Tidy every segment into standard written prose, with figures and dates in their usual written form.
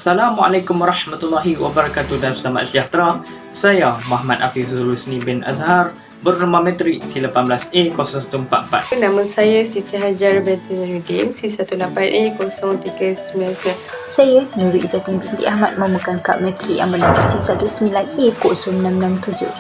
Assalamualaikum warahmatullahi wabarakatuh dan selamat sejahtera. Saya Muhammad Afizul Husni bin Azhar, bernama metrik C18A0144. Nama saya Siti Hajar binti Nuruddin, C18A0399. Saya Nurul Izzatin binti Ahmad memegang kad metrik yang bernombor C19A0667.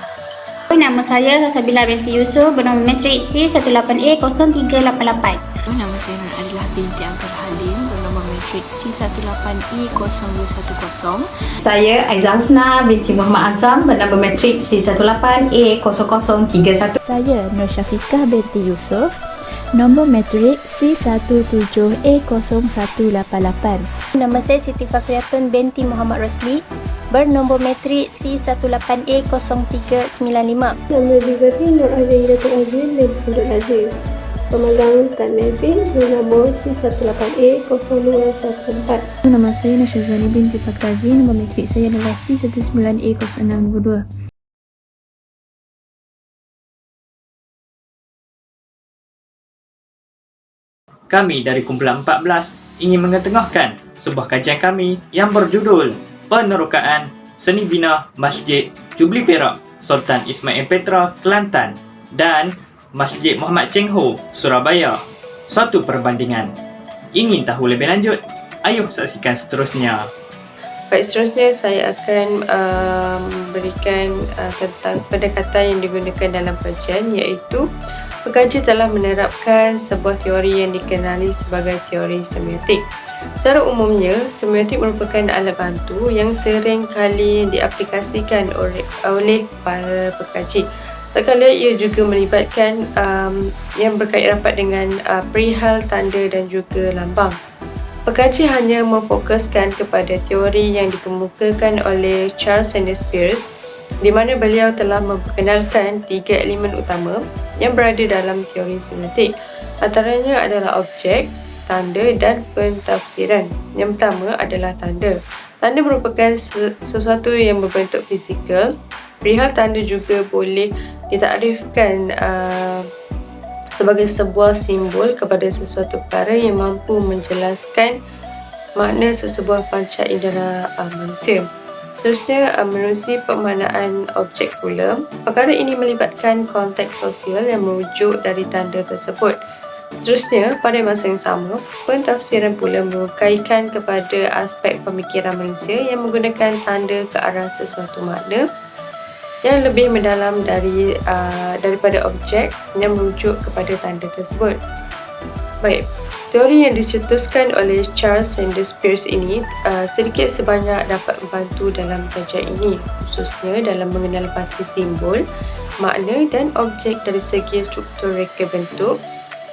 Nama saya Sasabila binti Yusuf, bernama metrik C18A0388. Nama saya Nur Adilah binti Abdul Halim, bernama metrik C18E0210. Saya Aizah Husna binti Muhammad Azam, bernama metrik C18A0031. Saya Nur Syafiqah binti Yusuf, nombor metrik C17A0188. Nama saya Siti Fakriatun binti Muhammad Rosli, bernombor metrik C18A0395. Nama Lizafi Nur Azhiratul Aziz binti Abdul Aziz, pemegang kad metrik bernombor C18A0214. Nama saya Nasyazali binti Fakrazi, nombor metrik saya adalah C19A0622. Kami dari kumpulan 14 ingin mengetengahkan sebuah kajian kami yang berjudul Penerokaan Seni Bina Masjid Jubli Perak Sultan Ismail Petra, Kelantan dan Masjid Muhammad Cheng Ho, Surabaya. Suatu perbandingan. Ingin tahu lebih lanjut? Ayuh saksikan seterusnya. Baik, seterusnya saya akan memberikan tentang pendekatan yang digunakan dalam kajian, iaitu pengkaji telah menerapkan sebuah teori yang dikenali sebagai teori semiotik. Secara umumnya, semiotik merupakan alat bantu yang sering kali diaplikasikan oleh para pengkaji. Terkala ia juga melibatkan yang berkait rapat dengan perihal tanda dan juga lambang. Pengkaji hanya memfokuskan kepada teori yang dikemukakan oleh Charles Sanders Peirce, di mana beliau telah memperkenalkan 3 elemen utama yang berada dalam teori semiotik. Antaranya adalah objek, tanda dan pentafsiran. Yang pertama adalah tanda. Tanda merupakan sesuatu yang berbentuk fizikal. Perihal tanda juga boleh ditakrifkan sebagai sebuah simbol kepada sesuatu perkara yang mampu menjelaskan makna sesebuah panca indera manusia. Seterusnya, menerusi pemaknaan objek pula. Perkara ini melibatkan konteks sosial yang merujuk dari tanda tersebut. Seterusnya, pada masa yang sama, pentafsiran pula berkaitan kepada aspek pemikiran manusia yang menggunakan tanda ke arah sesuatu makna yang lebih mendalam daripada objek yang merujuk kepada tanda tersebut. Baik, teori yang dicetuskan oleh Charles Sanders Peirce ini sedikit sebanyak dapat membantu dalam kajian ini, khususnya dalam mengenal pasti simbol, makna dan objek dari segi struktur reka bentuk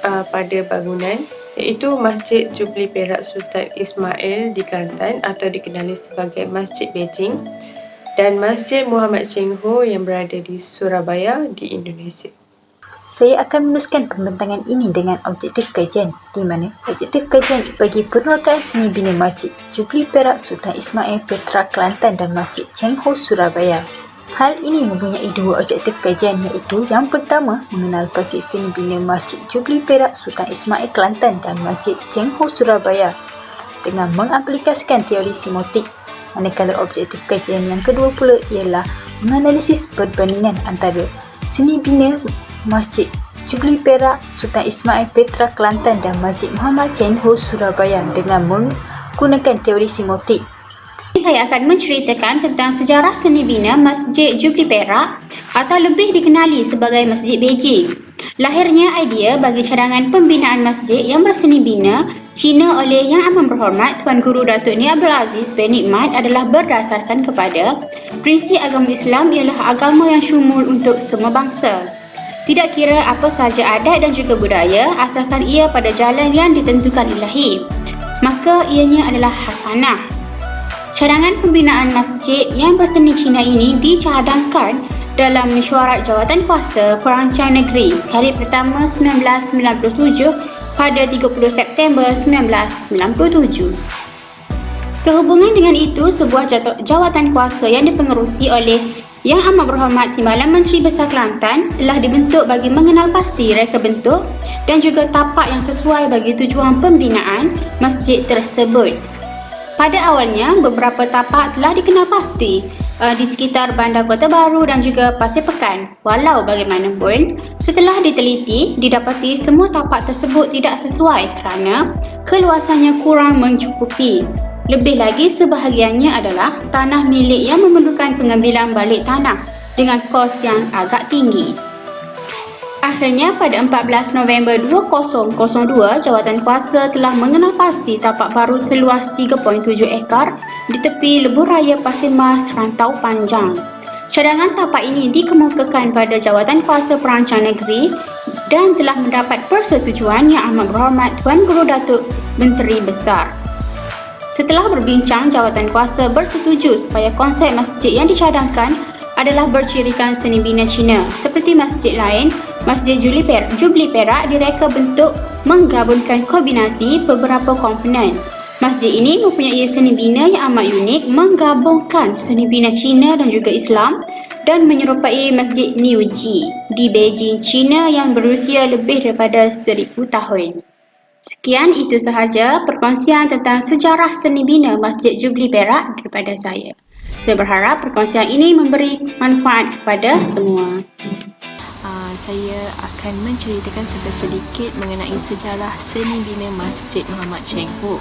pada bangunan, iaitu Masjid Jubli Perak Sultan Ismail di Kelantan atau dikenali sebagai Masjid Beijing, dan Masjid Muhammad Cheng Ho yang berada di Surabaya di Indonesia. Saya akan meneruskan pembentangan ini dengan objektif kajian, di mana objektif kajian bagi penerokaan seni bina Masjid Jubli Perak Sultan Ismail Petra, Kelantan dan Masjid Cheng Ho, Surabaya. Hal ini mempunyai 2 objektif kajian, iaitu yang pertama, mengenal pasti seni bina Masjid Jubli Perak Sultan Ismail, Kelantan dan Masjid Cheng Ho, Surabaya dengan mengaplikasikan teori semiotik. Manakala objektif kajian yang kedua pula ialah menganalisis perbandingan antara seni bina Masjid Jubli Perak Sultan Ismail Petra, Kelantan dan Masjid Muhammad Cheng Ho, Surabaya dengan menggunakan teori semiotik. Saya akan menceritakan tentang sejarah seni bina Masjid Jubli Perak atau lebih dikenali sebagai Masjid Beijing. Lahirnya idea bagi cadangan pembinaan masjid yang berseni bina Cina oleh Yang Amat Berhormat Tuan Guru Datuk Ni Abdul Aziz bin Nikmat adalah berdasarkan kepada prinsip agama Islam ialah agama yang syumul untuk semua bangsa. Tidak kira apa sahaja adat dan juga budaya, asalkan ia pada jalan yang ditentukan ilahi, maka ianya adalah hasanah. Cadangan pembinaan masjid yang berseni Cina ini dicadangkan dalam mesyuarat jawatan kuasa perancang negeri kali pertama 1997 pada 30 September 1997. Sehubungan dengan itu, sebuah jawatan kuasa yang dipengerusi oleh Yang Amat Berhormat Timbalan Menteri Besar Kelantan telah dibentuk bagi mengenal pasti reka bentuk dan juga tapak yang sesuai bagi tujuan pembinaan masjid tersebut. Pada awalnya, beberapa tapak telah dikenal pasti di sekitar Bandar Kota Baru dan juga Pasir Pekan. Walau bagaimanapun, setelah diteliti, didapati semua tapak tersebut tidak sesuai kerana keluasannya kurang mencukupi. Lebih lagi, sebahagiannya adalah tanah milik yang memerlukan pengambilan balik tanah dengan kos yang agak tinggi. Akhirnya, pada 14 November 2002, Jawatankuasa telah mengenal pasti tapak baru seluas 3.7 ekar di tepi lebuh raya Pasir Mas, Rantau Panjang. Cadangan tapak ini dikemukakan pada Jawatankuasa Perancang Negeri dan telah mendapat persetujuan Yang Amat Berhormat Tuan Guru Datuk Menteri Besar. Setelah berbincang, Jawatankuasa bersetuju supaya konsep masjid yang dicadangkan adalah bercirikan seni bina Cina. Seperti masjid lain, Masjid Jubli Perak direka bentuk menggabungkan kombinasi beberapa komponen. Masjid ini mempunyai seni bina yang amat unik, menggabungkan seni bina Cina dan juga Islam dan menyerupai Masjid New Ji di Beijing, China yang berusia lebih daripada 1000 tahun. Sekian, itu sahaja perkongsian tentang sejarah seni bina Masjid Jubli Perak daripada saya. Saya berharap perkongsian ini memberi manfaat kepada semua. Saya akan menceritakan sedikit mengenai sejarah seni bina Masjid Muhammad Cheng Ho.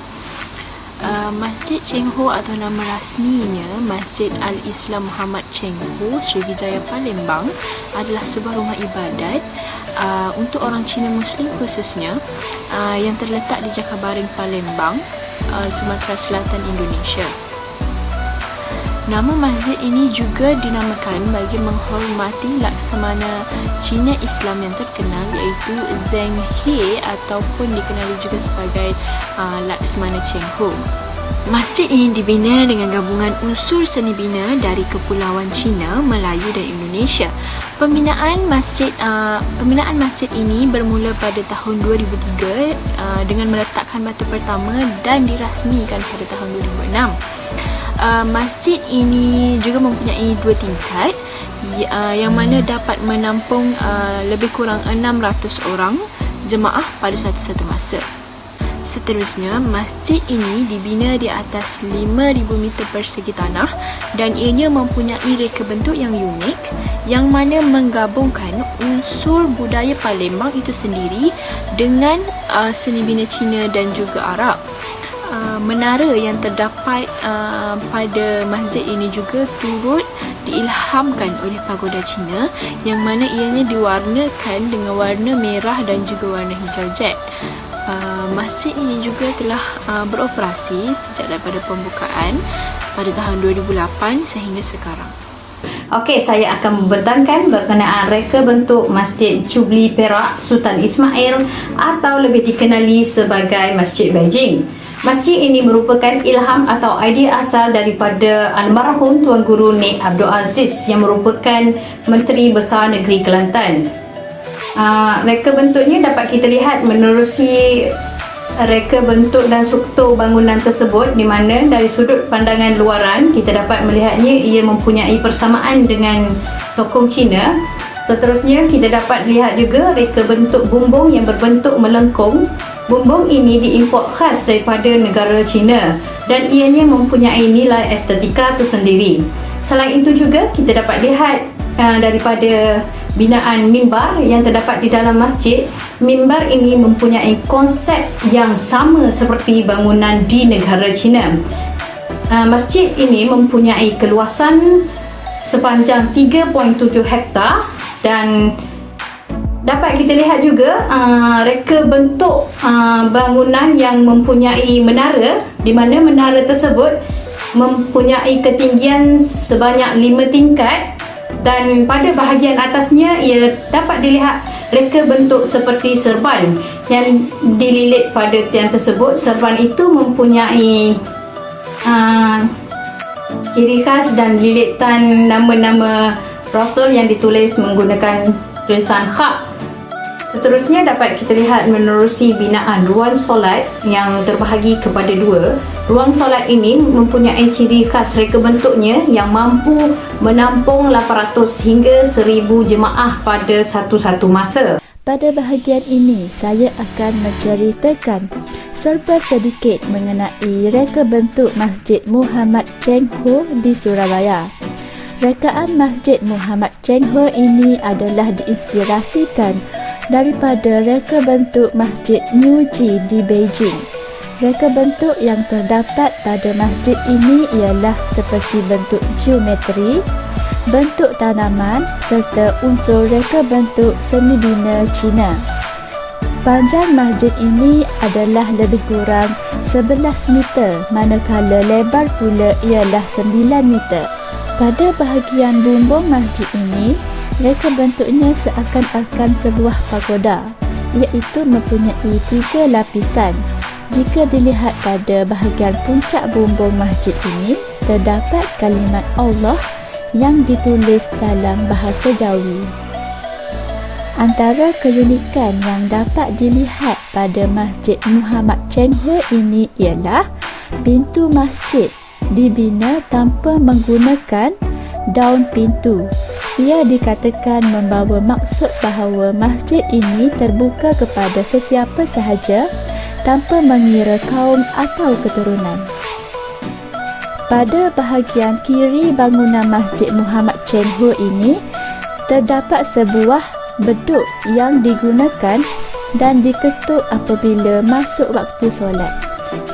Masjid Cheng Ho atau nama rasminya Masjid Al-Islam Muhammad Cheng Ho, Sriwijaya Palembang, adalah sebuah rumah ibadat untuk orang Cina Muslim khususnya yang terletak di Jakabaring, Palembang, Sumatera Selatan, Indonesia. Nama masjid ini juga dinamakan bagi menghormati laksamana Cina Islam yang terkenal, iaitu Zheng He ataupun dikenali juga sebagai Laksamana Cheng Ho. Masjid ini dibina dengan gabungan unsur seni bina dari Kepulauan Cina, Melayu dan Indonesia. Pembinaan masjid ini bermula pada tahun 2003 dengan meletakkan batu pertama dan dirasmikan pada tahun 2006. Masjid ini juga mempunyai 2 tingkat yang mana dapat menampung lebih kurang 600 orang jemaah pada satu masa. Seterusnya, masjid ini dibina di atas 5,000 meter persegi tanah dan ianya mempunyai reka bentuk yang unik yang mana menggabungkan unsur budaya Palembang itu sendiri dengan seni bina Cina dan juga Arab. Menara yang terdapat pada masjid ini juga turut diilhamkan oleh pagoda Cina yang mana ianya diwarnakan dengan warna merah dan juga warna hijau jet. Masjid ini juga telah beroperasi sejak daripada pembukaan pada tahun 2008 sehingga sekarang. Okey, saya akan membentangkan berkenaan reka bentuk Masjid Jubli Perak Sultan Ismail atau lebih dikenali sebagai Masjid Beijing. Masjid ini merupakan ilham atau idea asal daripada almarhum Tuan Guru Nik Abdul Aziz yang merupakan Menteri Besar Negeri Kelantan. Reka bentuknya dapat kita lihat menerusi reka bentuk dan struktur bangunan tersebut, di mana dari sudut pandangan luaran kita dapat melihatnya ia mempunyai persamaan dengan tokong Cina. Seterusnya kita dapat lihat juga reka bentuk bumbung yang berbentuk melengkung. Bumbung ini diimport khas daripada negara China dan ianya mempunyai nilai estetika tersendiri. Selain itu juga kita dapat lihat daripada binaan mimbar yang terdapat di dalam masjid. Mimbar ini mempunyai konsep yang sama seperti bangunan di negara China. Masjid ini mempunyai keluasan sepanjang 3.7 hektar dan dapat kita lihat juga reka bentuk bangunan yang mempunyai menara, di mana menara tersebut mempunyai ketinggian sebanyak 5 tingkat dan pada bahagian atasnya ia dapat dilihat reka bentuk seperti serban yang dililit pada tiang tersebut. Serban itu mempunyai ciri khas dan lilitan nama-nama Rasul yang ditulis menggunakan tulisan kha. Seterusnya dapat kita lihat menerusi binaan ruang solat yang terbahagi kepada 2. Ruang solat ini mempunyai ciri khas reka bentuknya yang mampu menampung 800 hingga 1000 jemaah pada satu masa. Pada bahagian ini, saya akan menceritakan serba sedikit mengenai reka bentuk Masjid Muhammad Cheng Ho di Surabaya. Rekaan Masjid Muhammad Cheng Ho ini adalah diinspirasikan daripada reka bentuk Masjid New Ji di Beijing. Reka bentuk yang terdapat pada masjid ini ialah seperti bentuk geometri, bentuk tanaman serta unsur reka bentuk seni bina Cina. Panjang masjid ini adalah lebih kurang 11 meter manakala lebar pula ialah 9 meter. Pada bahagian bumbung masjid ini, reka bentuknya seakan-akan sebuah pagoda, iaitu mempunyai 3 lapisan. Jika dilihat pada bahagian puncak bumbung masjid ini, terdapat kalimat Allah yang ditulis dalam bahasa Jawi. Antara keunikan yang dapat dilihat pada Masjid Muhammad Cheng Ho ini ialah pintu masjid dibina tanpa menggunakan daun pintu. Ia dikatakan membawa maksud bahawa masjid ini terbuka kepada sesiapa sahaja tanpa mengira kaum atau keturunan. Pada bahagian kiri bangunan Masjid Muhammad Cheng Ho ini terdapat sebuah beduk yang digunakan dan diketuk apabila masuk waktu solat.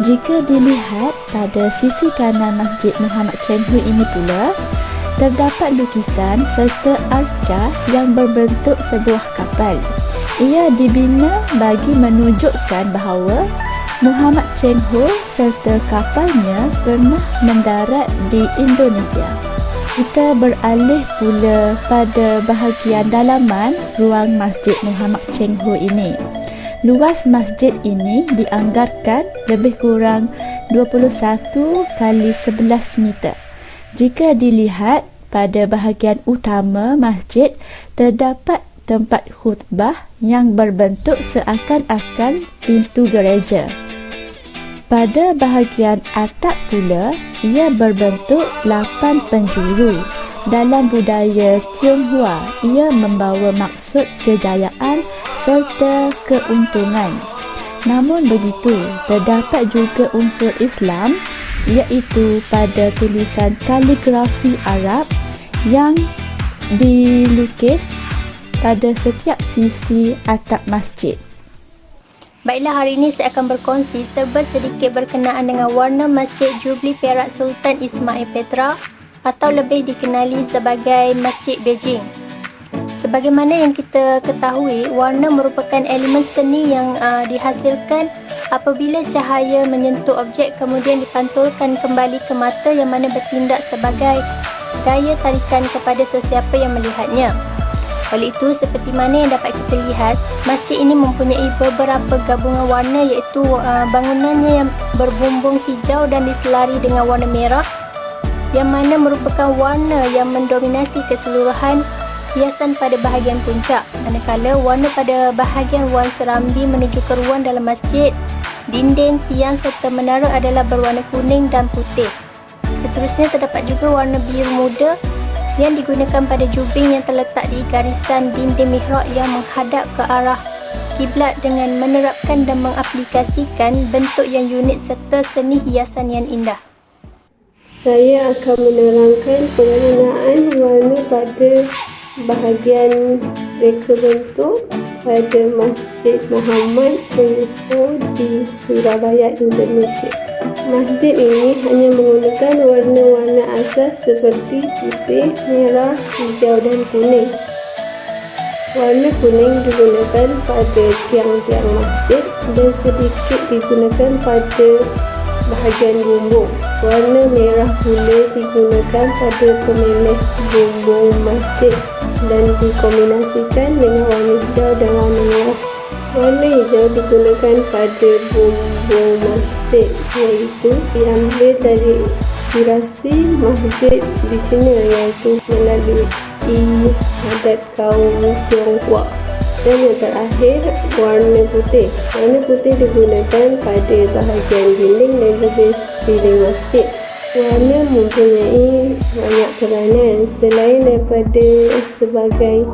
Jika dilihat pada sisi kanan Masjid Muhammad Cheng Ho ini pula, terdapat lukisan serta arca yang berbentuk sebuah kapal. Ia dibina bagi menunjukkan bahawa Muhammad Cheng Ho serta kapalnya pernah mendarat di Indonesia. Kita beralih pula pada bahagian dalaman ruang Masjid Muhammad Cheng Ho ini. Luas masjid ini dianggarkan lebih kurang 21 kali 11 meter. Jika dilihat pada bahagian utama masjid, terdapat tempat khutbah yang berbentuk seakan-akan pintu gereja. Pada bahagian atap pula, ia berbentuk 8 penjuru. Dalam budaya Tionghoa, ia membawa maksud kejayaan serta keuntungan. Namun begitu, terdapat juga unsur Islam, iaitu pada tulisan kaligrafi Arab yang dilukis pada setiap sisi atap masjid. Baiklah, hari ini saya akan berkongsi serba sedikit berkenaan dengan warna Masjid Jubilee Perak Sultan Ismail Petra atau lebih dikenali sebagai Masjid Beijing. Sebagaimana yang kita ketahui, warna merupakan elemen seni yang dihasilkan apabila cahaya menyentuh objek kemudian dipantulkan kembali ke mata yang mana bertindak sebagai daya tarikan kepada sesiapa yang melihatnya. Oleh itu, seperti mana yang dapat kita lihat, masjid ini mempunyai beberapa gabungan warna, iaitu bangunannya yang berbumbung hijau dan diselari dengan warna merah, yang mana merupakan warna yang mendominasi keseluruhan hiasan pada bahagian puncak, manakala warna pada bahagian ruang serambi menuju ke ruang dalam masjid, dinding, tiang serta menara adalah berwarna kuning dan putih. Seterusnya terdapat juga warna biru muda yang digunakan pada jubing yang terletak di garisan dinding mihrab yang menghadap ke arah kiblat dengan menerapkan dan mengaplikasikan bentuk yang unik serta seni hiasan yang indah. Saya akan menerangkan penggunaan warna pada bahagian reka bentuk pada Masjid Muhammad Cheng Ho di Surabaya, Indonesia. Masjid ini hanya menggunakan warna-warna asas seperti putih, merah, hijau dan kuning. Warna kuning digunakan pada tiang-tiang masjid dan sedikit digunakan pada bahagian bumbung. Warna merah pula digunakan pada pemelih bumbung masjid dan dikombinasikan dengan warna hijau dan warna merah. Warna hijau digunakan pada bumbung masjid, iaitu diambil dari inspirasi masjid di China, iaitu melalui adat kaum Tionghoa. Dan yang terakhir, warna putih. Warna putih digunakan pada bahagian dinding dan juga siling masjid. Warna mempunyai banyak peranan selain daripada sebagai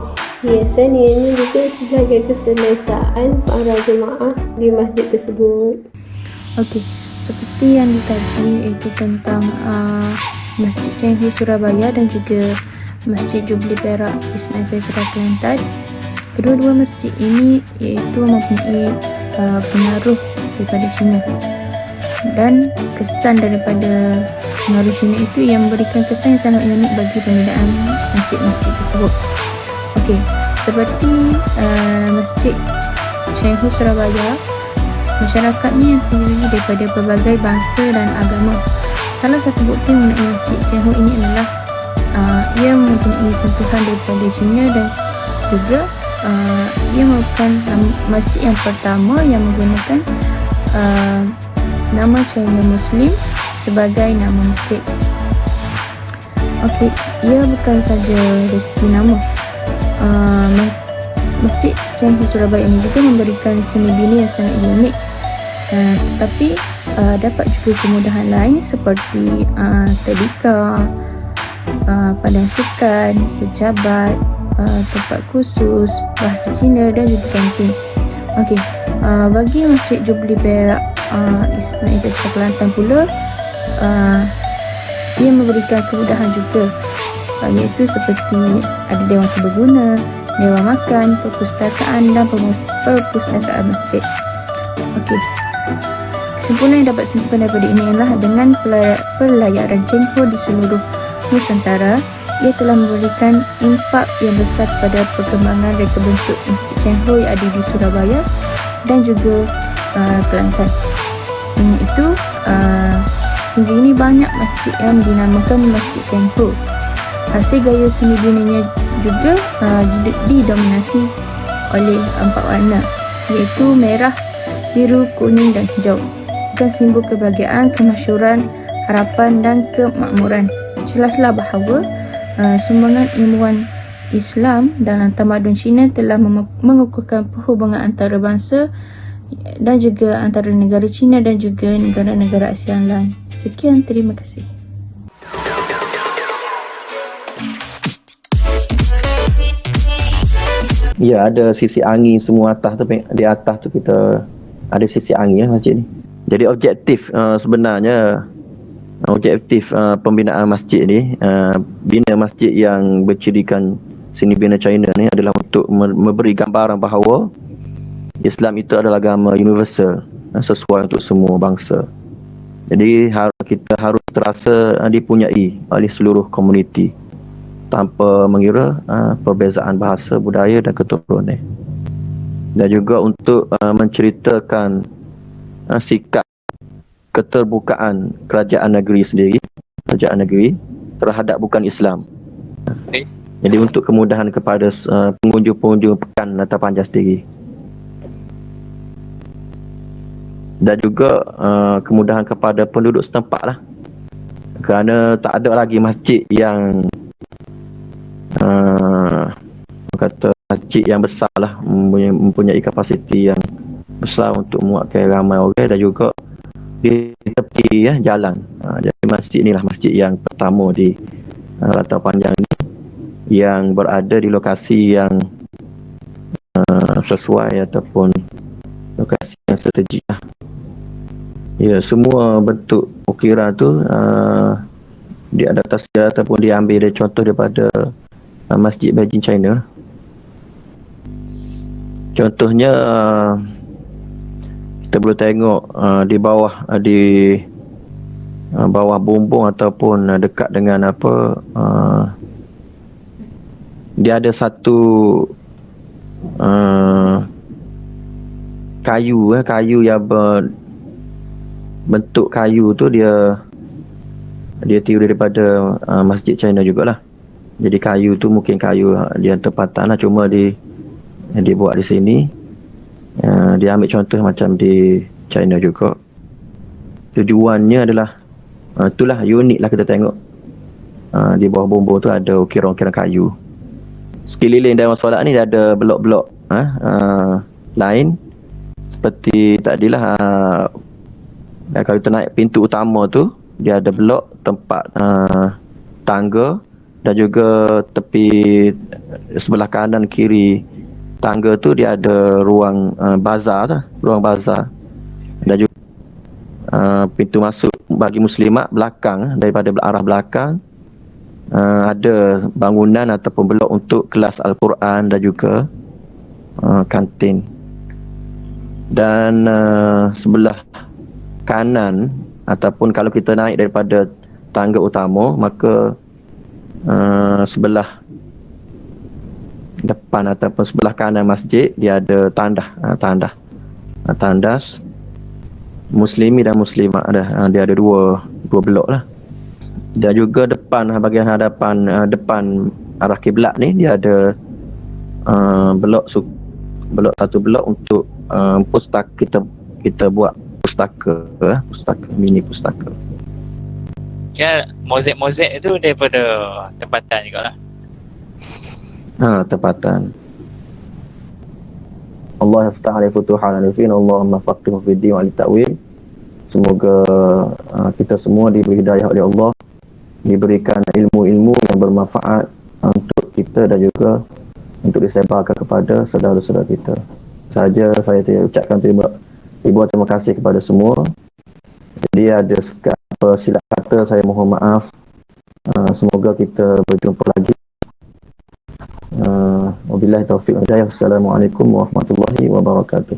Biasanya ini juga sebagai keselesaan para jemaah di masjid tersebut. Okey, seperti yang dikaji iaitu tentang Masjid Cheng Ho Surabaya dan juga Masjid Jubilee Perak Ismail Petra Kelantan. Kedua-dua masjid ini iaitu mempunyai pengaruh daripada Cina, dan kesan daripada pengaruh Cina itu yang memberikan kesan yang sangat unik bagi pembinaan masjid-masjid tersebut. Okey, seperti Masjid Cheng Ho Surabaya, masyarakatnya yang terdiri daripada pelbagai bangsa dan agama. Salah satu bukti mengenai Masjid Cheng Ho ini adalah ia mempunyai sentuhan daripada Cina, dan juga ia merupakan masjid yang pertama yang menggunakan nama China Muslim sebagai nama masjid. Okey, ia bukan saja dari segi nama. Masjid Cheng Ho Surabaya ini juga memberikan seni bina yang sangat unik, tetapi dapat juga kemudahan lain seperti tadika, padang sukan, pejabat, tempat khusus, bahasa Cina dan juga kantin. Okey, bagi Masjid Jubilee Perak Ismail Petra Kelantan pula, ia memberikan kemudahan juga, iaitu seperti ada dewan serbaguna, dewan makan, perpustakaan dan perpustakaan masjid. Okey, kesimpulan yang dapat simpulkan daripada ini adalah dengan pelayaran Cheng Ho di seluruh Nusantara, ia telah memberikan impak yang besar pada perkembangan reka bentuk Masjid Cheng Ho yang ada di Surabaya dan juga Kelantan. Itu sehingga ini banyak masjid yang dinamakan Masjid Cheng Ho. Hasil gaya seni binanya juga didominasi oleh 4 warna, iaitu merah, biru, kuning dan hijau. Bukan simbol kebahagiaan, kemasyhuran, harapan dan kemakmuran. Jelaslah bahawa sumbangan ilmuwan Islam dalam tamadun Cina telah mengukuhkan perhubungan antara bangsa dan juga antara negara Cina dan juga negara-negara Asia lain. Sekian, terima kasih. Ya, ada sisi angin semua atas tu, di atas tu kita ada sisi angin masjid ni. Jadi objektif sebenarnya pembinaan masjid ni, bina masjid yang bercirikan seni bina China ni adalah untuk memberi gambaran bahawa Islam itu adalah agama universal, sesuai untuk semua bangsa. Jadi kita harus terasa dipunyai oleh seluruh komuniti tanpa mengira perbezaan bahasa, budaya dan keturunan. Dan juga untuk menceritakan sikap keterbukaan kerajaan negeri terhadap bukan Islam. Jadi untuk kemudahan kepada pengunjung-pengunjung pekan atau panjang sendiri. Dan juga kemudahan kepada penduduk setempat lah. Kerana tak ada lagi masjid yang masjid yang besar lah, mempunyai kapasiti yang besar untuk muatkan ramai orang, dan juga di tepi jalan. Jadi masjid inilah masjid yang pertama di Rantau Panjang ini, yang berada di lokasi yang sesuai ataupun lokasi yang strategik lah. Ya, semua bentuk ukiran tu diadaptasi ataupun diambil dari contoh daripada Masjid Beijing China. Contohnya kita boleh tengok di bawah bumbung ataupun dekat dengan dia ada satu kayu yang bentuk kayu tu dia tiru daripada Masjid China jugalah. Jadi kayu tu mungkin kayu dia tempatan lah, cuma dibuat di sini. Dia ambil contoh macam di China juga. Tujuannya adalah itulah unik lah kita tengok. Di bawah bumbung tu ada ukiran-ukiran kayu. Sekeliling dalam solat ni dia ada blok-blok lain. Seperti tadilah kalau kita naik pintu utama tu, dia ada blok tempat tangga Dan juga tepi sebelah kanan kiri tangga tu dia ada ruang bazar tu, ruang bazar. Dan juga pintu masuk bagi muslimat belakang, daripada arah belakang ada bangunan ataupun blok untuk kelas Al-Quran dan juga kantin. Dan sebelah kanan ataupun kalau kita naik daripada tangga utama, maka sebelah depan ataupun sebelah kanan masjid dia ada tandas muslimi dan muslimat dia ada dua blok lah. Dan juga depan bahagian hadapan depan arah kiblat ni dia ada satu blok untuk pustaka, kita buat pustaka mini pustaka. Ya, mozaik itu daripada tempatan juga lah. Tempatan. Allah yaftah alaihi futuhan alifin, Allahumma faqihu fid din wa ta'wil. Semoga kita semua diberi hidayah oleh Allah, diberikan ilmu-ilmu yang bermanfaat untuk kita dan juga untuk disebarkan kepada saudara-saudara kita. Saja saya ucapkan terima kasih kepada semua. Jadi ada silap kata saya mohon maaf. Semoga kita berjumpa lagi. Wabillahi taufiq wal hidayah. Assalamualaikum warahmatullahi wabarakatuh.